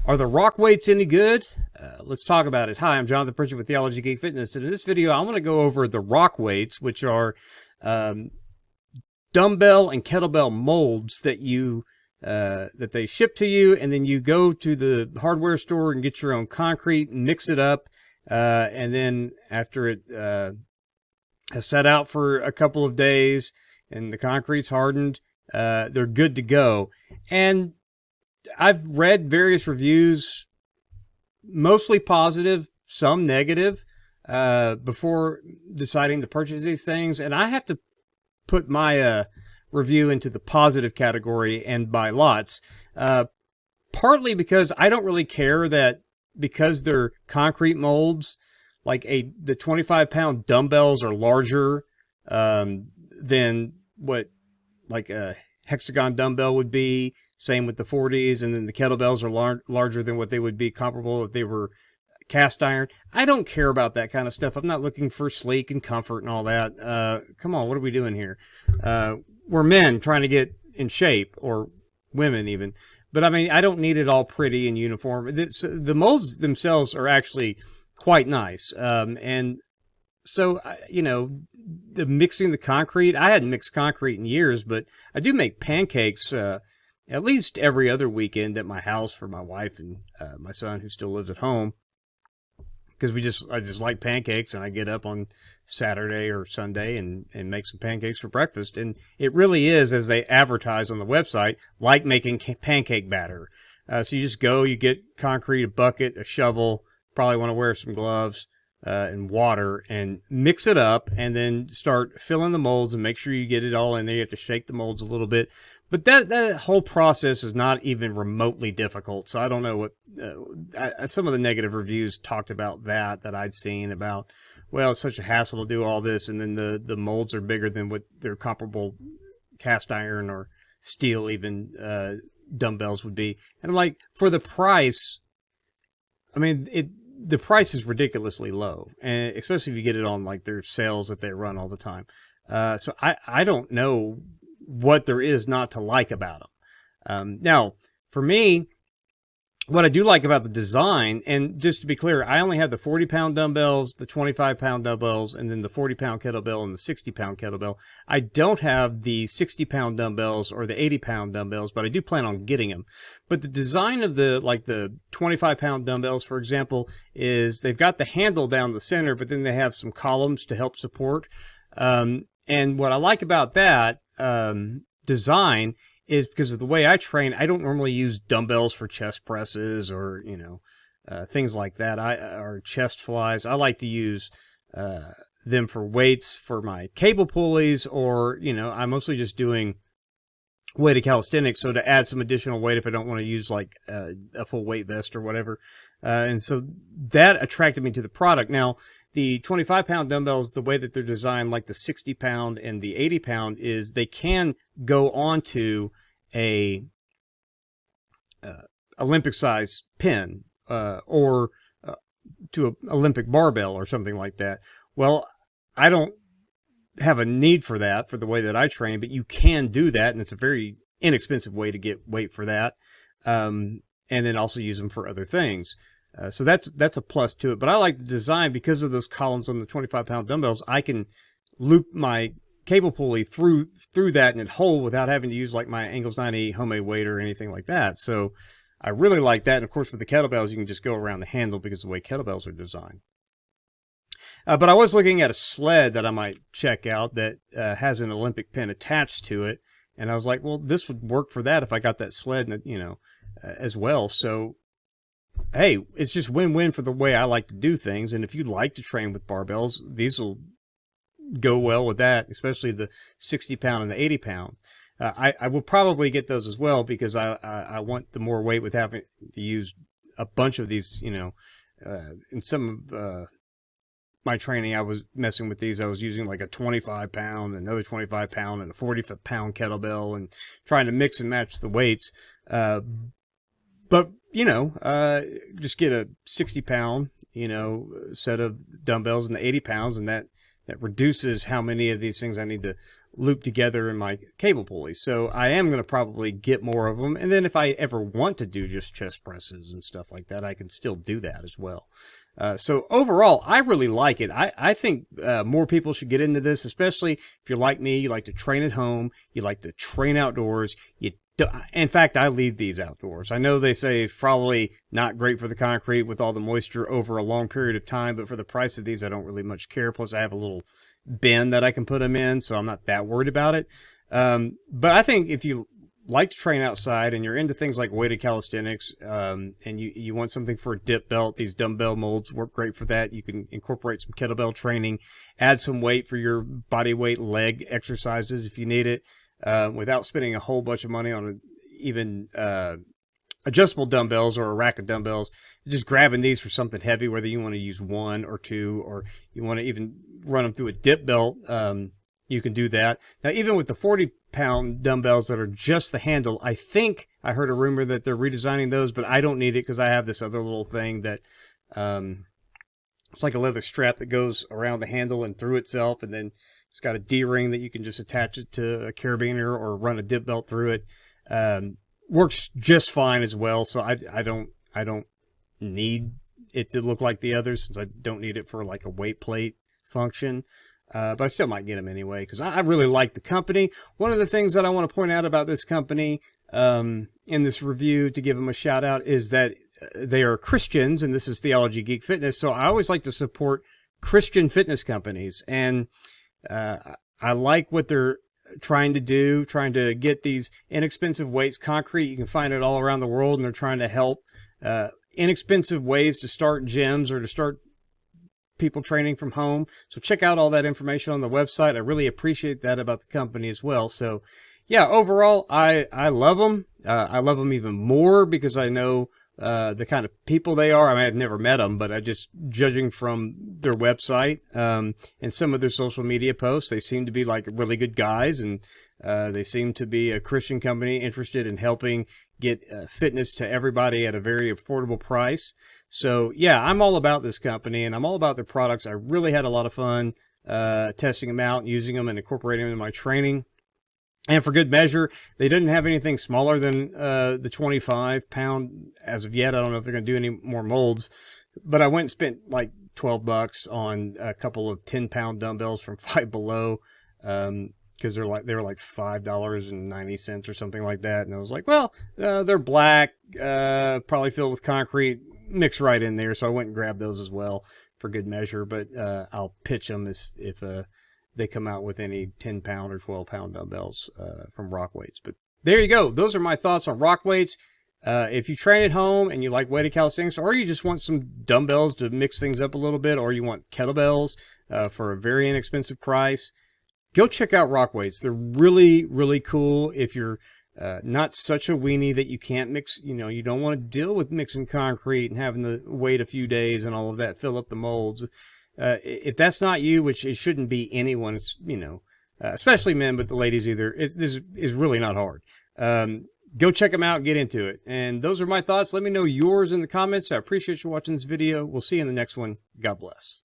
Are the rock weights any good? Let's talk about it. Hi, I'm Jonathan Pritchett with Theology, Geek, Fitness, and in this video, I'm going to go over the rock weights, which are dumbbell and kettlebell molds that that they ship to you, and then you go to the hardware store and get your own concrete, and mix it up, and then after it has set out for a couple of days and the concrete's hardened, they're good to go. And I've read various reviews, mostly positive, some negative, before deciding to purchase these things. And I have to put my review into the positive category and by lots, partly because I don't really care that because they're concrete molds, like the 25-pound dumbbells are larger than what like a hexagon dumbbell would be. Same with the 40s, and then the kettlebells are larger than what they would be comparable if they were cast iron. I don't care about that kind of stuff. I'm not looking for sleek and comfort and all that. Come on, what are we doing here? We're men trying to get in shape, or women even. But I mean, I don't need it all pretty and uniform. The molds themselves are actually quite nice. And so, the mixing the concrete, I hadn't mixed concrete in years, but I do make pancakes at least every other weekend at my house for my wife and my son, who still lives at home, because I just like pancakes, and I get up on Saturday or Sunday and make some pancakes for breakfast. And it really is, as they advertise on the website, like making pancake batter. So you just go, you get concrete, a bucket, a shovel, probably want to wear some gloves, and water, and mix it up, and then start filling the molds and make sure you get it all in there. You have to shake the molds a little bit. But that whole process is not even remotely difficult. So I don't know what some of the negative reviews talked about that I'd seen about, well, it's such a hassle to do all this, and then the molds are bigger than what their comparable cast iron or steel even dumbbells would be. And I'm like, for the price, I mean, the price is ridiculously low, and especially if you get it on like their sales that they run all the time. So I don't know what there is not to like about them. Now, for me, what I do like about the design, and just to be clear, I only have the 40-pound dumbbells, the 25-pound dumbbells, and then the 40-pound kettlebell and the 60-pound kettlebell. I don't have the 60-pound dumbbells or the 80-pound dumbbells, but I do plan on getting them. But the design of the 25-pound dumbbells, for example, is they've got the handle down the center, but then they have some columns to help support. And what I like about that design is because of the way I train, I don't normally use dumbbells for chest presses or, things like that. Or chest flies. I like to use them for weights for my cable pulleys, or, I'm mostly just doing weighted calisthenics, so to add some additional weight if I don't want to use like a full weight vest or whatever. And so that attracted me to the product. Now, the 25-pound dumbbells, the way that they're designed, like the 60-pound and the 80-pound, is they can go onto a Olympic-size pin or to an Olympic barbell or something like that. Well, I don't have a need for that for the way that I train, but you can do that, and it's a very inexpensive way to get weight for that, and then also use them for other things. So that's a plus to it. But I like the design because of those columns on the 25-pound dumbbells. I can loop my cable pulley through that and it hold without having to use like my Angles 98 homemade weight or anything like that. So I really like that. And of course, with the kettlebells, you can just go around the handle because of the way kettlebells are designed. But I was looking at a sled that I might check out that has an Olympic pin attached to it. And I was like, well, this would work for that if I got that sled, as well. So, hey, it's just win-win for the way I like to do things. And if you'd like to train with barbells, these will go well with that, especially the 60-pound and the 80-pound. I will probably get those as well because I want the more weight with having to use a bunch of these, in some of my training, I was messing with these. I was using like a 25-pound, another 25-pound, and a 40-pound kettlebell, and trying to mix and match the weights. But, just get a 60-pound, set of dumbbells and the 80 pounds, and that reduces how many of these things I need to looped together in my cable pulleys. So I am going to probably get more of them. And then if I ever want to do just chest presses and stuff like that, I can still do that as well. So overall, I really like it. I think more people should get into this, especially if you're like me, you like to train at home, you like to train outdoors. In fact, I leave these outdoors. I know they say it's probably not great for the concrete with all the moisture over a long period of time, but for the price of these, I don't really much care. Plus, I have a little bin that I can put them in, so I'm not that worried about it. But I think if you like to train outside and you're into things like weighted calisthenics, and you want something for a dip belt, these dumbbell molds work great for that. You can incorporate some kettlebell training, add some weight for your body weight leg exercises if you need it, without spending a whole bunch of money on even adjustable dumbbells or a rack of dumbbells. Just grabbing these for something heavy, whether you want to use one or two, or you want to even run them through a dip belt, you can do that. Now, even with the 40-pound dumbbells that are just the handle, I think I heard a rumor that they're redesigning those, but I don't need it because I have this other little thing that it's like a leather strap that goes around the handle and through itself, and then it's got a D-ring that you can just attach it to a carabiner or run a dip belt through it. Works just fine as well, so I don't need it to look like the others, since I don't need it for like a weight plate function. But I still might get them anyway because I really like the company. One of the things that I want to point out about this company in this review, to give them a shout out, is that they are Christians, and this is Theology, Geek, Fitness. So I always like to support Christian fitness companies, and I like what they're trying to do, trying to get these inexpensive weights. Concrete, you can find it all around the world, and they're trying to help inexpensive ways to start gyms or to start people training from home. So check out all that information on the website. I really appreciate that about the company as well. So yeah, overall, I love them. I love them even more because I know the kind of people they are. I mean, I've never met them, but I just, judging from their website and some of their social media posts, they seem to be like really good guys, and they seem to be a Christian company interested in helping get fitness to everybody at a very affordable price. So yeah, I'm all about this company, and I'm all about their products. I really had a lot of fun testing them out, using them, and incorporating them in my training. And for good measure, they didn't have anything smaller than the 25-pound as of yet. I don't know if they're going to do any more molds, but I went and spent like $12 on a couple of 10-pound dumbbells from Five Below, because they were like $5.90 or something like that. And I was like, well, they're black, probably filled with concrete, mix right in there. So I went and grabbed those as well for good measure. But I'll pitch them if they come out with any 10-pound or 12-pound dumbbells from Rock Weights. But there you go. Those are my thoughts on Rock Weights. If you train at home and you like weighted calisthenics, or you just want some dumbbells to mix things up a little bit, or you want kettlebells for a very inexpensive price, go check out Rock Weights. They're really, really cool. If you're not such a weenie that you can't mix, you don't want to deal with mixing concrete and having to wait a few days and all of that, fill up the molds. If that's not you, which it shouldn't be anyone, it's, especially men, but the ladies either, this is really not hard. Go check them out, get into it. And those are my thoughts. Let me know yours in the comments. I appreciate you watching this video. We'll see you in the next one. God bless.